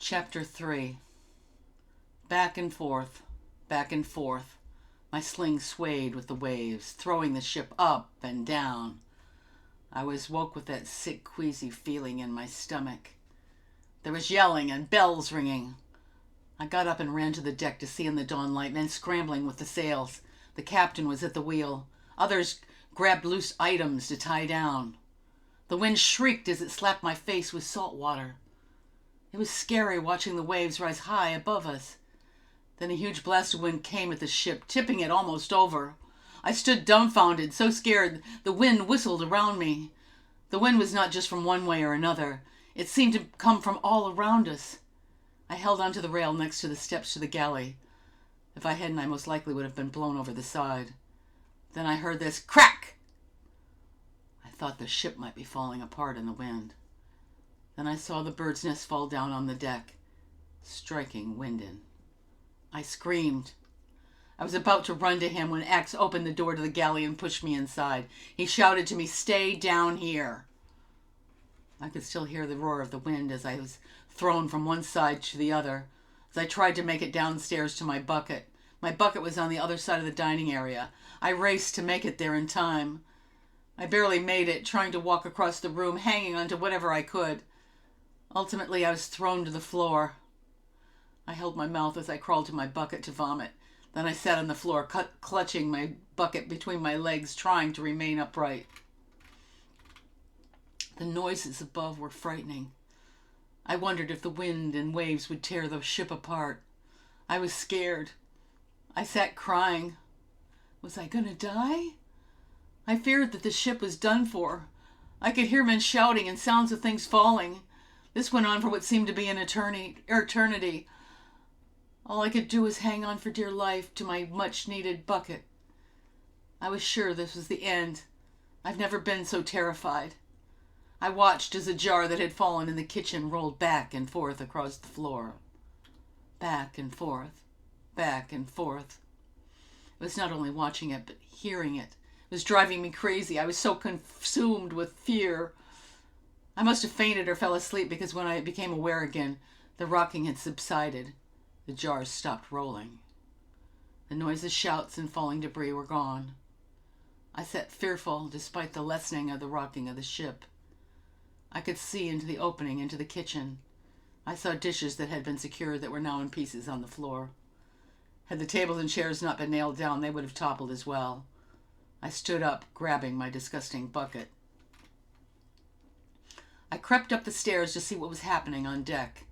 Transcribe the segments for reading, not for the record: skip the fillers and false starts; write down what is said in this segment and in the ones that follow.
Chapter 3. Back and forth, back and forth. My sling swayed with the waves, throwing the ship up and down. I was woke with that sick, queasy feeling in my stomach. There was yelling and bells ringing. I got up and ran to the deck to see in the dawn light men scrambling with the sails. The captain was at the wheel. Others grabbed loose items to tie down. The wind shrieked as it slapped my face with salt water. It was scary watching the waves rise high above us. Then a huge blast of wind came at the ship, tipping it almost over. I stood dumbfounded, so scared the wind whistled around me. The wind was not just from one way or another. It seemed to come from all around us. I held onto the rail next to the steps to the galley. If I hadn't, I most likely would have been blown over the side. Then I heard this crack. I thought the ship might be falling apart in the wind. Then I saw the bird's nest fall down on the deck, striking Wyndon. I screamed. I was about to run to him when X opened the door to the galley and pushed me inside. He shouted to me, "Stay down here." I could still hear the roar of the wind as I was thrown from one side to the other, as I tried to make it downstairs to my bucket. My bucket was on the other side of the dining area. I raced to make it there in time. I barely made it, trying to walk across the room, hanging onto whatever I could. Ultimately, I was thrown to the floor. I held my mouth as I crawled to my bucket to vomit. Then I sat on the floor, clutching my bucket between my legs, trying to remain upright. The noises above were frightening. I wondered if the wind and waves would tear the ship apart. I was scared. I sat crying. Was I going to die? I feared that the ship was done for. I could hear men shouting and sounds of things falling. This went on for what seemed to be an eternity. All I could do was hang on for dear life to my much-needed bucket. I was sure this was the end. I've never been so terrified. I watched as a jar that had fallen in the kitchen rolled back and forth across the floor. Back and forth, back and forth. It was not only watching it, but hearing it. It was driving me crazy. I was so consumed with fear. I must have fainted or fell asleep because when I became aware again, the rocking had subsided. The jars stopped rolling. The noises, shouts, and falling debris were gone. I sat fearful despite the lessening of the rocking of the ship. I could see into the opening into the kitchen. I saw dishes that had been secured that were now in pieces on the floor. Had the tables and chairs not been nailed down, they would have toppled as well. I stood up, grabbing my disgusting bucket. I crept up the stairs to see what was happening on deck.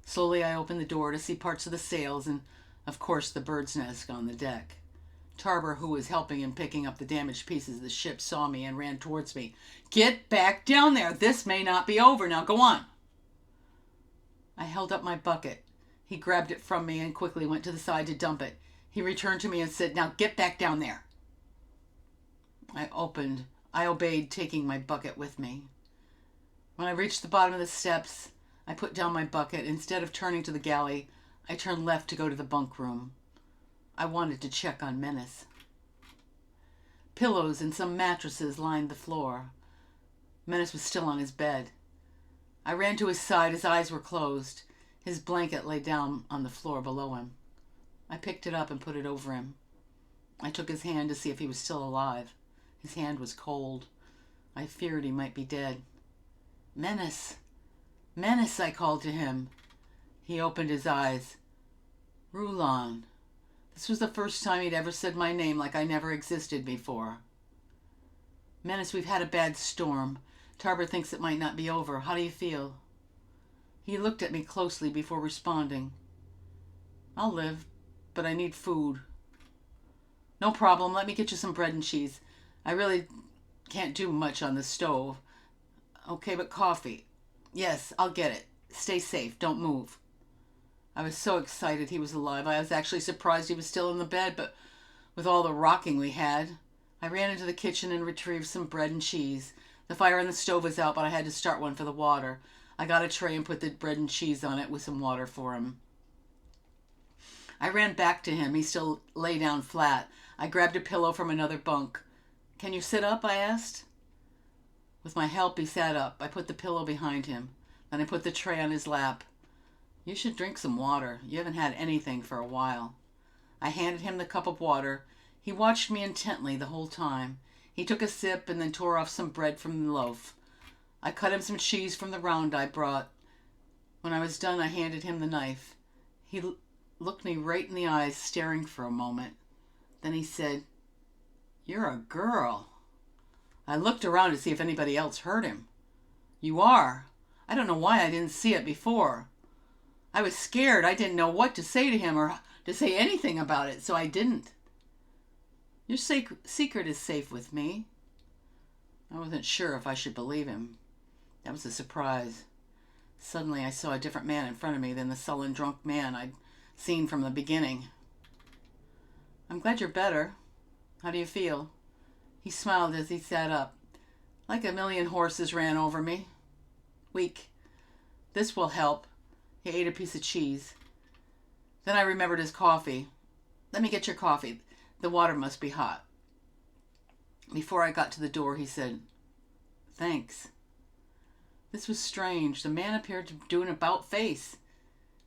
Slowly I opened the door to see parts of the sails and, of course, the bird's nest on the deck. Tarber, who was helping in picking up the damaged pieces of the ship, saw me and ran towards me. "Get back down there! This may not be over. Now go on!" I held up my bucket. He grabbed it from me and quickly went to the side to dump it. He returned to me and said, "Now get back down there." I obeyed, taking my bucket with me. When I reached the bottom of the steps, I put down my bucket. Instead of turning to the galley, I turned left to go to the bunk room. I wanted to check on Menace. Pillows and some mattresses lined the floor. Menace was still on his bed. I ran to his side. His eyes were closed. His blanket lay down on the floor below him. I picked it up and put it over him. I took his hand to see if he was still alive. His hand was cold. I feared he might be dead. "Menace! Menace!" I called to him. He opened his eyes. "Rulon." This was the first time he'd ever said my name like I never existed before. "Menace, we've had a bad storm. Tarber thinks it might not be over. How do you feel?" He looked at me closely before responding. "I'll live, but I need food." "No problem. Let me get you some bread and cheese. I really can't do much on the stove." "Okay, but coffee." "Yes, I'll get it. Stay safe. Don't move." I was so excited he was alive. I was actually surprised he was still in the bed, but with all the rocking we had. I ran into the kitchen and retrieved some bread and cheese. The fire on the stove was out, but I had to start one for the water. I got a tray and put the bread and cheese on it with some water for him. I ran back to him. He still lay down flat. I grabbed a pillow from another bunk. "Can you sit up?" I asked. With my help, he sat up. I put the pillow behind him. Then I put the tray on his lap. You should drink some water. You haven't had anything for a while. I handed him the cup of water. He watched me intently the whole time. He took a sip and then tore off some bread from the loaf. I cut him some cheese from the round I brought. When I was done, I handed him the knife. He looked me right in the eyes, staring for a moment. Then he said, "You're a girl." I looked around to see if anybody else heard him. "You are. I don't know why I didn't see it before. I was scared. I didn't know what to say to him or to say anything about it, so I didn't. Your secret is safe with me." I wasn't sure if I should believe him. That was a surprise. Suddenly I saw a different man in front of me than the sullen, drunk man I'd seen from the beginning. "I'm glad you're better. How do you feel?" He smiled as he sat up. "Like a million horses ran over me. Weak. This will help." He ate a piece of cheese. Then I remembered his coffee. "Let me get your coffee. The water must be hot." Before I got to the door, he said, "Thanks." This was strange. The man appeared to do an about-face.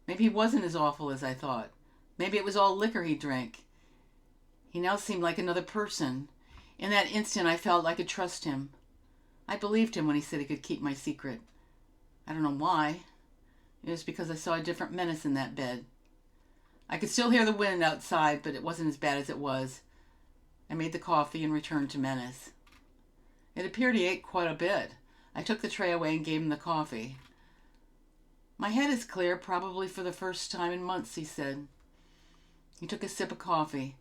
Maybe he wasn't as awful as I thought. Maybe it was all liquor he drank. He now seemed like another person. In that instant, I felt I could trust him. I believed him when he said he could keep my secret. I don't know why. It was because I saw a different menace in that bed. I could still hear the wind outside, but it wasn't as bad as it was. I made the coffee and returned to Menace. It appeared he ate quite a bit. I took the tray away and gave him the coffee. "My head is clear, probably for the first time in months," he said. He took a sip of coffee.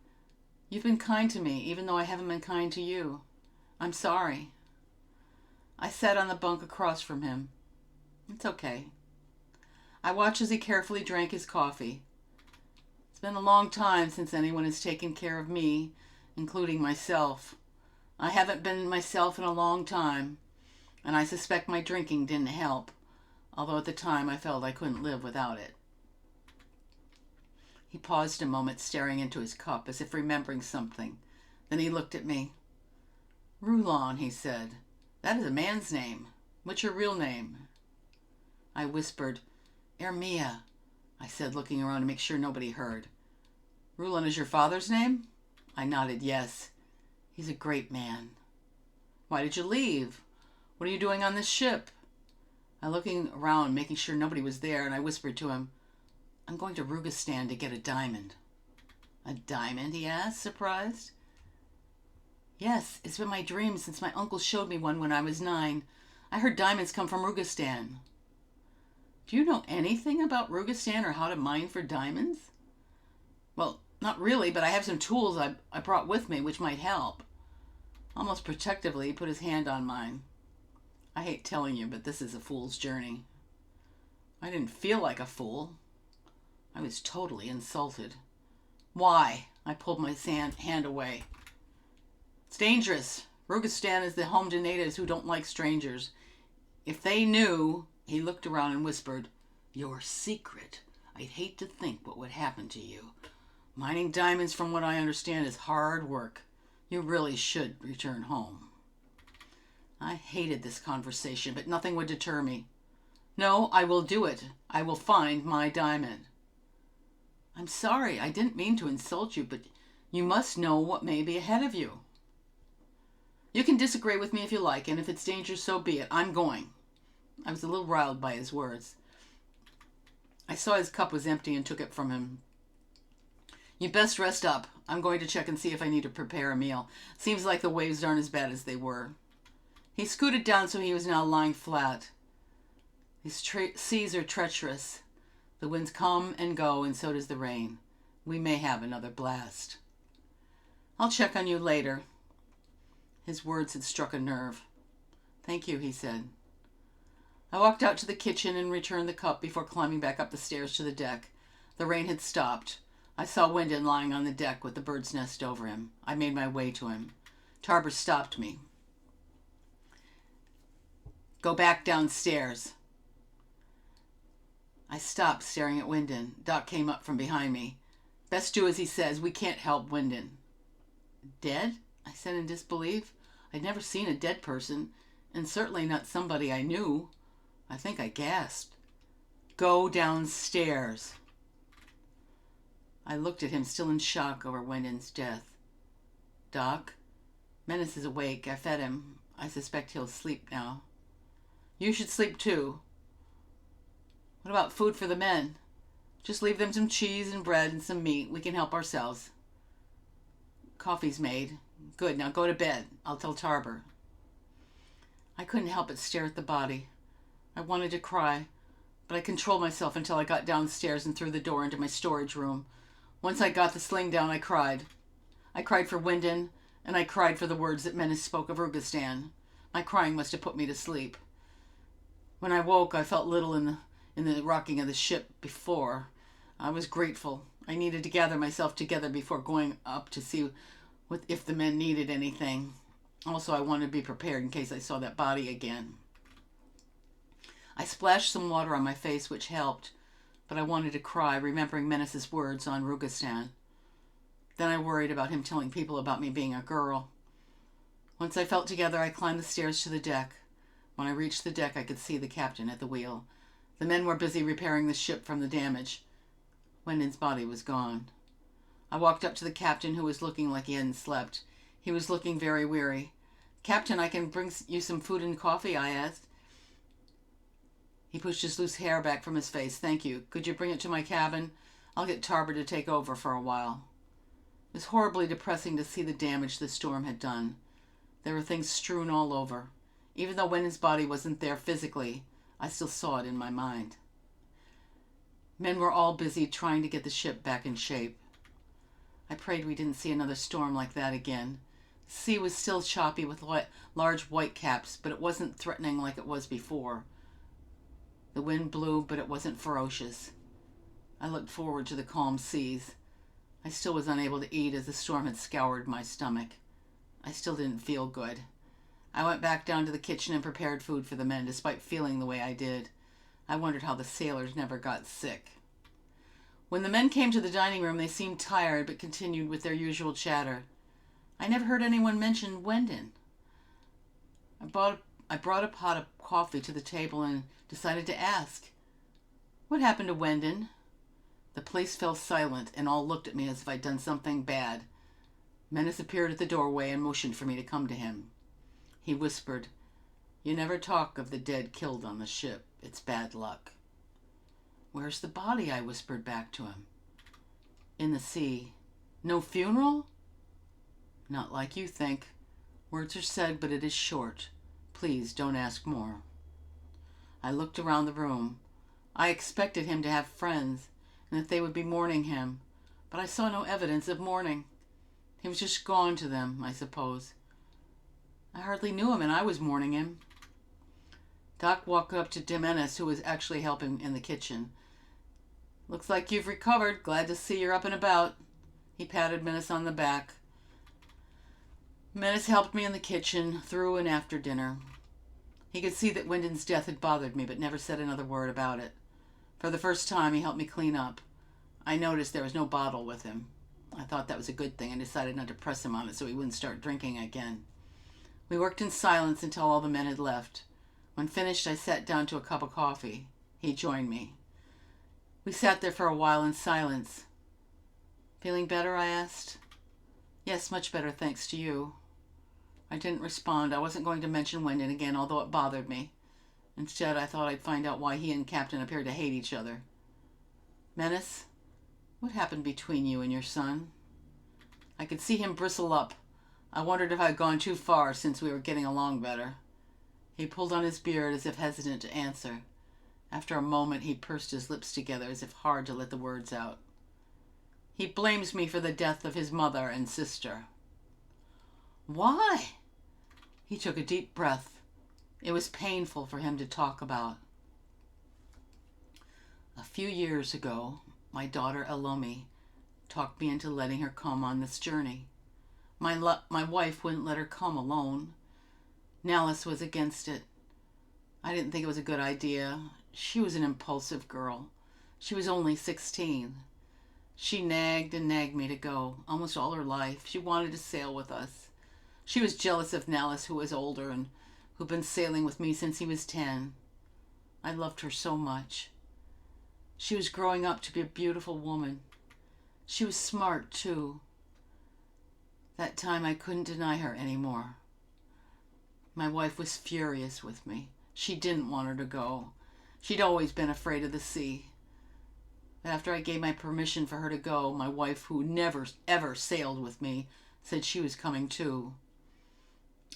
"You've been kind to me, even though I haven't been kind to you. I'm sorry." I sat on the bunk across from him. "It's okay." I watched as he carefully drank his coffee. It's been a long time since anyone has taken care of me, including myself. I haven't been myself in a long time, and I suspect my drinking didn't help, although at the time I felt I couldn't live without it. He paused a moment, staring into his cup, as if remembering something. Then he looked at me. "Rulon," he said. "That is a man's name. What's your real name?" I whispered, "Ermia," I said, looking around to make sure nobody heard. "Rulon is your father's name?" I nodded yes. "He's a great man." "Why did you leave? What are you doing on this ship?" I looking around, making sure nobody was there, and I whispered to him, "I'm going to Rugistan to get a diamond." "A diamond?" he asked, surprised. "Yes, it's been my dream since my uncle showed me one when I was 9. I heard diamonds come from Rugistan." "Do you know anything about Rugistan or how to mine for diamonds?" "Well, not really, but I have some tools I brought with me which might help." Almost protectively, he put his hand on mine. "I hate telling you, but this is a fool's journey." I didn't feel like a fool. I was totally insulted. "Why?" I pulled my hand away. "It's dangerous. Rugistan is the home to natives who don't like strangers. If they knew..." He looked around and whispered, "Your secret. I'd hate to think what would happen to you. Mining diamonds, from what I understand, is hard work. You really should return home." I hated this conversation, but nothing would deter me. "No, I will do it. I will find my diamond." "I'm sorry. I didn't mean to insult you, but you must know what may be ahead of you." "You can disagree with me if you like, and if it's dangerous, so be it. I'm going." I was a little riled by his words. I saw his cup was empty and took it from him. "You best rest up. I'm going to check and see if I need to prepare a meal. Seems like the waves aren't as bad as they were." He scooted down so he was now lying flat. These seas are treacherous. The winds come and go, and so does the rain. We may have another blast. "I'll check on you later." His words had struck a nerve. "Thank you," he said. I walked out to the kitchen and returned the cup before climbing back up the stairs to the deck. The rain had stopped. I saw Wyndon lying on the deck with the bird's nest over him. I made my way to him. Tarber stopped me. "Go back downstairs." I stopped, staring at Wyndon. Doc came up from behind me. "Best do as he says. We can't help Wyndon." "Dead?" I said in disbelief. I'd never seen a dead person, and certainly not somebody I knew. I think I gasped. Go downstairs. I looked at him, still in shock over Wyndon's death. Doc, Menace is awake. I fed him. I suspect he'll sleep now. You should sleep too. What about food for the men? Just leave them some cheese and bread and some meat. We can help ourselves. Coffee's made. Good, now go to bed. I'll tell Tarver. I couldn't help but stare at the body. I wanted to cry, but I controlled myself until I got downstairs and through the door into my storage room. Once I got the sling down, I cried. I cried for Wyndon, and I cried for the words that Menace spoke of Rugistan. My crying must have put me to sleep. When I woke, I felt little in the rocking of the ship before. I was grateful. I needed to gather myself together before going up to see if the men needed anything. Also, I wanted to be prepared in case I saw that body again. I splashed some water on my face, which helped, but I wanted to cry, remembering Menace's words on Rugistan. Then I worried about him telling people about me being a girl. Once I felt together, I climbed the stairs to the deck. When I reached the deck, I could see the captain at the wheel. The men were busy repairing the ship from the damage. Wyndon's body was gone. I walked up to the captain, who was looking like he hadn't slept. He was looking very weary. Captain, I can bring you some food and coffee, I asked. He pushed his loose hair back from his face. Thank you. Could you bring it to my cabin? I'll get Tarver to take over for a while. It was horribly depressing to see the damage the storm had done. There were things strewn all over. Even though Wyndon's body wasn't there physically, I still saw it in my mind. Men were all busy trying to get the ship back in shape. I prayed we didn't see another storm like that again. The sea was still choppy with large white caps, but it wasn't threatening like it was before. The wind blew, but it wasn't ferocious. I looked forward to the calm seas. I still was unable to eat as the storm had scoured my stomach. I still didn't feel good. I went back down to the kitchen and prepared food for the men, despite feeling the way I did. I wondered how the sailors never got sick. When the men came to the dining room, they seemed tired, but continued with their usual chatter. I never heard anyone mention Wyndon. I brought a pot of coffee to the table and decided to ask, what happened to Wyndon? The place fell silent, and all looked at me as if I'd done something bad. Menace appeared at the doorway and motioned for me to come to him. He whispered, You never talk of the dead killed on the ship. It's bad luck. Where's the body? I whispered back to him. In the sea. No funeral? Not like you think. Words are said, but it is short. Please don't ask more. I looked around the room. I expected him to have friends, and that they would be mourning him, but I saw no evidence of mourning. He was just gone to them, I suppose. I hardly knew him, and I was mourning him. Doc walked up to Menace, who was actually helping in the kitchen. Looks like you've recovered. Glad to see you're up and about. He patted Menace on the back. Menace helped me in the kitchen, through and after dinner. He could see that Wyndon's death had bothered me, but never said another word about it. For the first time, he helped me clean up. I noticed there was no bottle with him. I thought that was a good thing and decided not to press him on it so he wouldn't start drinking again. We worked in silence until all the men had left. When finished, I sat down to a cup of coffee. He joined me. We sat there for a while in silence. Feeling better? I asked. Yes, much better, thanks to you. I didn't respond. I wasn't going to mention Wyndon again, although it bothered me. Instead, I thought I'd find out why he and Captain appeared to hate each other. Menace, what happened between you and your son? I could see him bristle up. I wondered if I'd gone too far since we were getting along better. He pulled on his beard as if hesitant to answer. After a moment, he pursed his lips together as if hard to let the words out. He blames me for the death of his mother and sister. Why? He took a deep breath. It was painful for him to talk about. A few years ago, my daughter Elomi talked me into letting her come on this journey. My wife wouldn't let her come alone. Nellis was against it. I didn't think it was a good idea. She was an impulsive girl. She was only 16. She nagged and nagged me to go, almost all her life. She wanted to sail with us. She was jealous of Nellis, who was older and who'd been sailing with me since he was 10. I loved her so much. She was growing up to be a beautiful woman. She was smart, too. That time I couldn't deny her anymore. My wife was furious with me. She didn't want her to go. She'd always been afraid of the sea. After I gave my permission for her to go, my wife, who never, ever sailed with me, said she was coming too.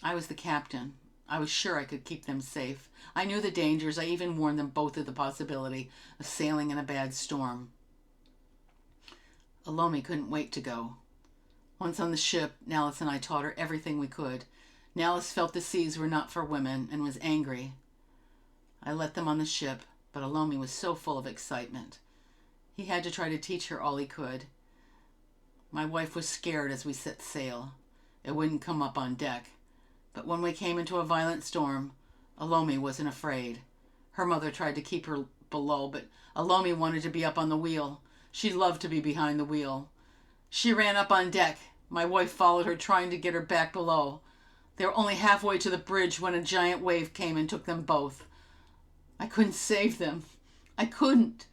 I was the captain. I was sure I could keep them safe. I knew the dangers. I even warned them both of the possibility of sailing in a bad storm. Alomi couldn't wait to go. Once on the ship, Nallis and I taught her everything we could. Nallis felt the seas were not for women and was angry. I let them on the ship, but Alomi was so full of excitement. He had to try to teach her all he could. My wife was scared as we set sail. It wouldn't come up on deck. But when we came into a violent storm, Alomi wasn't afraid. Her mother tried to keep her below, but Alomi wanted to be up on the wheel. She loved to be behind the wheel. She ran up on deck. My wife followed her, trying to get her back below. They were only halfway to the bridge when a giant wave came and took them both. I couldn't save them. I couldn't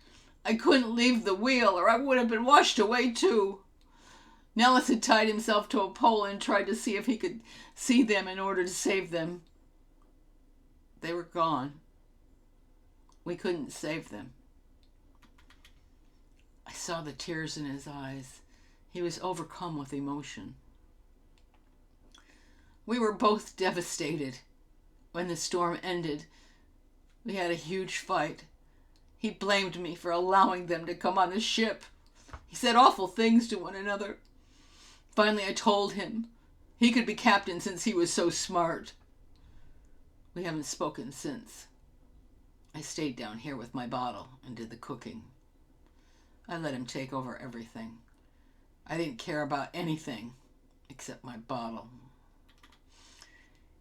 leave the wheel, or I would have been washed away too. Nellis had tied himself to a pole and tried to see if he could see them in order to save them. They were gone. We couldn't save them. I saw the tears in his eyes. He was overcome with emotion. We were both devastated. When the storm ended, we had a huge fight. He blamed me for allowing them to come on the ship. He said awful things to one another. Finally, I told him he could be captain since he was so smart. We haven't spoken since. I stayed down here with my bottle and did the cooking. I let him take over everything. I didn't care about anything except my bottle.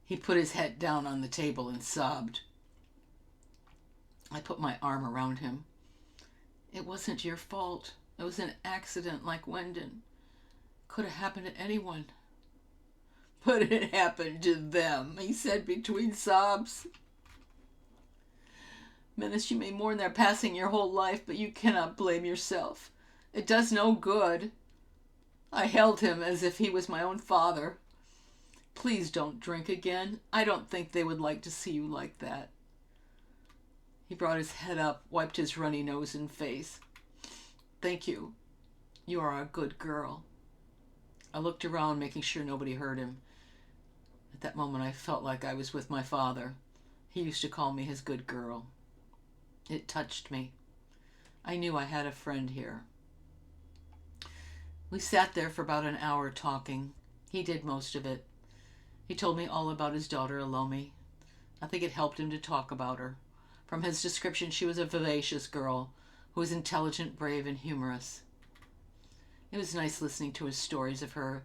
He put his head down on the table and sobbed. I put my arm around him. It wasn't your fault. It was an accident like Wendon. Could have happened to anyone. But it happened to them, he said between sobs. Menace, you may mourn their passing your whole life, but you cannot blame yourself. It does no good. I held him as if he was my own father. Please don't drink again. I don't think they would like to see you like that. He brought his head up, wiped his runny nose and face. Thank you. You are a good girl. I looked around, making sure nobody heard him. At that moment, I felt like I was with my father. He used to call me his good girl. It touched me. I knew I had a friend here. We sat there for about an hour talking. He did most of it. He told me all about his daughter, Alomi. I think it helped him to talk about her. From his description, she was a vivacious girl who was intelligent, brave, and humorous. It was nice listening to his stories of her.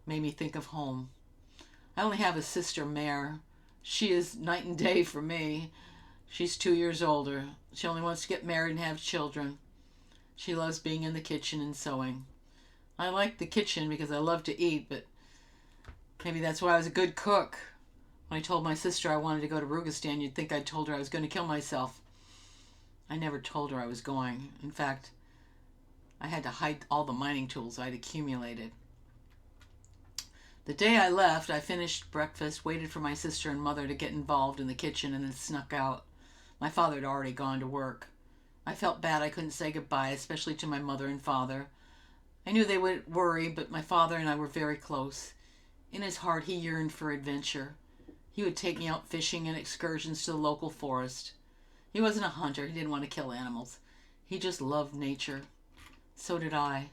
Made me think of home. I only have a sister, Mare. She is night and day for me. She's 2 years older. She only wants to get married and have children. She loves being in the kitchen and sewing. I like the kitchen because I love to eat, but maybe that's why I was a good cook. When I told my sister I wanted to go to Rugistan, you'd think I told her I was going to kill myself. I never told her I was going. In fact, I had to hide all the mining tools I'd accumulated. The day I left, I finished breakfast, waited for my sister and mother to get involved in the kitchen, and then snuck out. My father had already gone to work. I felt bad I couldn't say goodbye, especially to my mother and father. I knew they would worry, but my father and I were very close. In his heart, he yearned for adventure. He would take me out fishing and excursions to the local forest. He wasn't a hunter. He didn't want to kill animals. He just loved nature. So did I.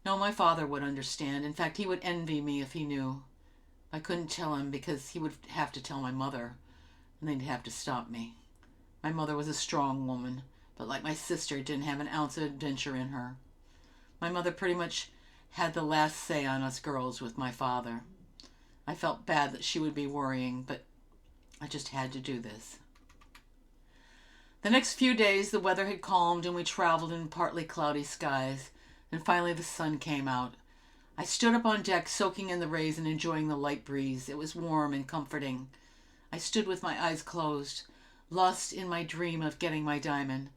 No, my father would understand. In fact, he would envy me if he knew. I couldn't tell him because he would have to tell my mother, and they'd have to stop me. My mother was a strong woman, but like my sister, didn't have an ounce of adventure in her. My mother pretty much had the last say on us girls with my father. I felt bad that she would be worrying, but I just had to do this. The next few days, the weather had calmed and we traveled in partly cloudy skies, and finally the sun came out. I stood up on deck, soaking in the rays and enjoying the light breeze. It was warm and comforting. I stood with my eyes closed, lost in my dream of getting my diamond.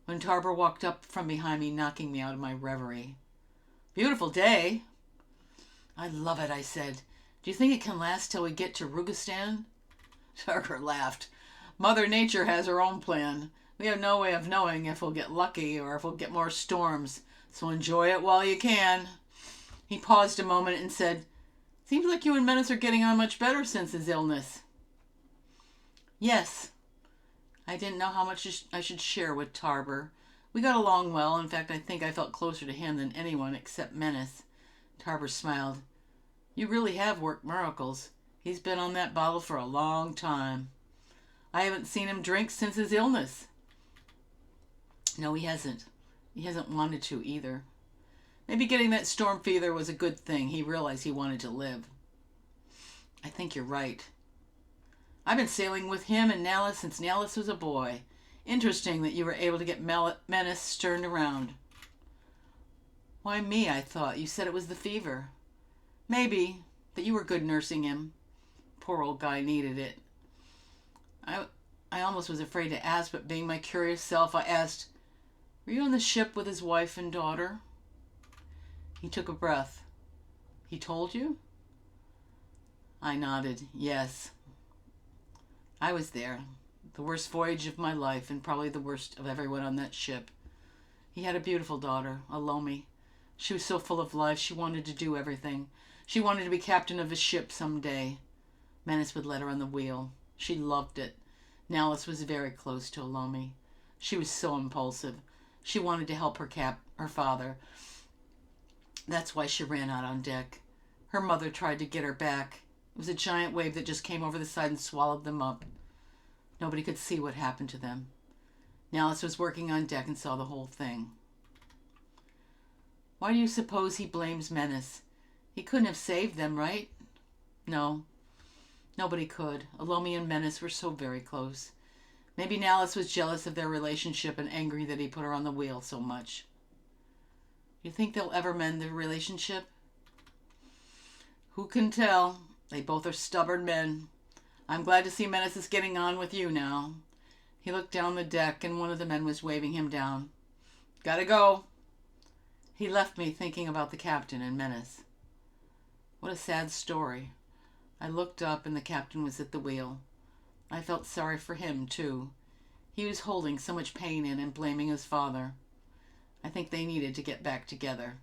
when Tarver walked up from behind me, knocking me out of my reverie. "Beautiful day." "I love it," I said. "Do you think it can last till we get to Rugistan?" Tarver laughed. "Mother Nature has her own plan. We have no way of knowing if we'll get lucky or if we'll get more storms, so enjoy it while you can." He paused a moment and said, "Seems like you and Menace are getting on much better since his illness." "Yes." I didn't know how much I should share with Tarver. We got along well. In fact, I think I felt closer to him than anyone except Menace. Tarver smiled. "You really have worked miracles. He's been on that bottle for a long time. I haven't seen him drink since his illness." "No, he hasn't. He hasn't wanted to either. Maybe getting that storm fever was a good thing. He realized he wanted to live." "I think you're right. I've been sailing with him and Nallis since Nallis was a boy. Interesting that you were able to get Menace turned around." "Why me?" I thought. "You said it was the fever." "Maybe, but you were good nursing him. Poor old guy needed it." I almost was afraid to ask, but being my curious self, I asked, "Were you on the ship with his wife and daughter?" He took a breath. "He told you?" I nodded. "Yes. I was there. The worst voyage of my life, and probably the worst of everyone on that ship. He had a beautiful daughter, Alomi. She was so full of life. She wanted to do everything. She wanted to be captain of a ship someday. Menace would let her on the wheel. She loved it. Nallis was very close to Alomi. She was so impulsive. She wanted to help her father. That's why she ran out on deck. Her mother tried to get her back. It was a giant wave that just came over the side and swallowed them up. Nobody could see what happened to them. Nallis was working on deck and saw the whole thing." "Why do you suppose he blames Menace? He couldn't have saved them, right?" "No. Nobody could. Alomi and Menace were so very close. Maybe Nallis was jealous of their relationship and angry that he put her on the wheel so much." "You think they'll ever mend their relationship?" "Who can tell? They both are stubborn men. I'm glad to see Menace is getting on with you now." He looked down the deck, and one of the men was waving him down. "Gotta go." He left me thinking about the captain and Menace. What a sad story. I looked up, and the captain was at the wheel. I felt sorry for him, too. He was holding so much pain in and blaming his father. I think they needed to get back together.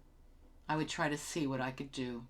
I would try to see what I could do.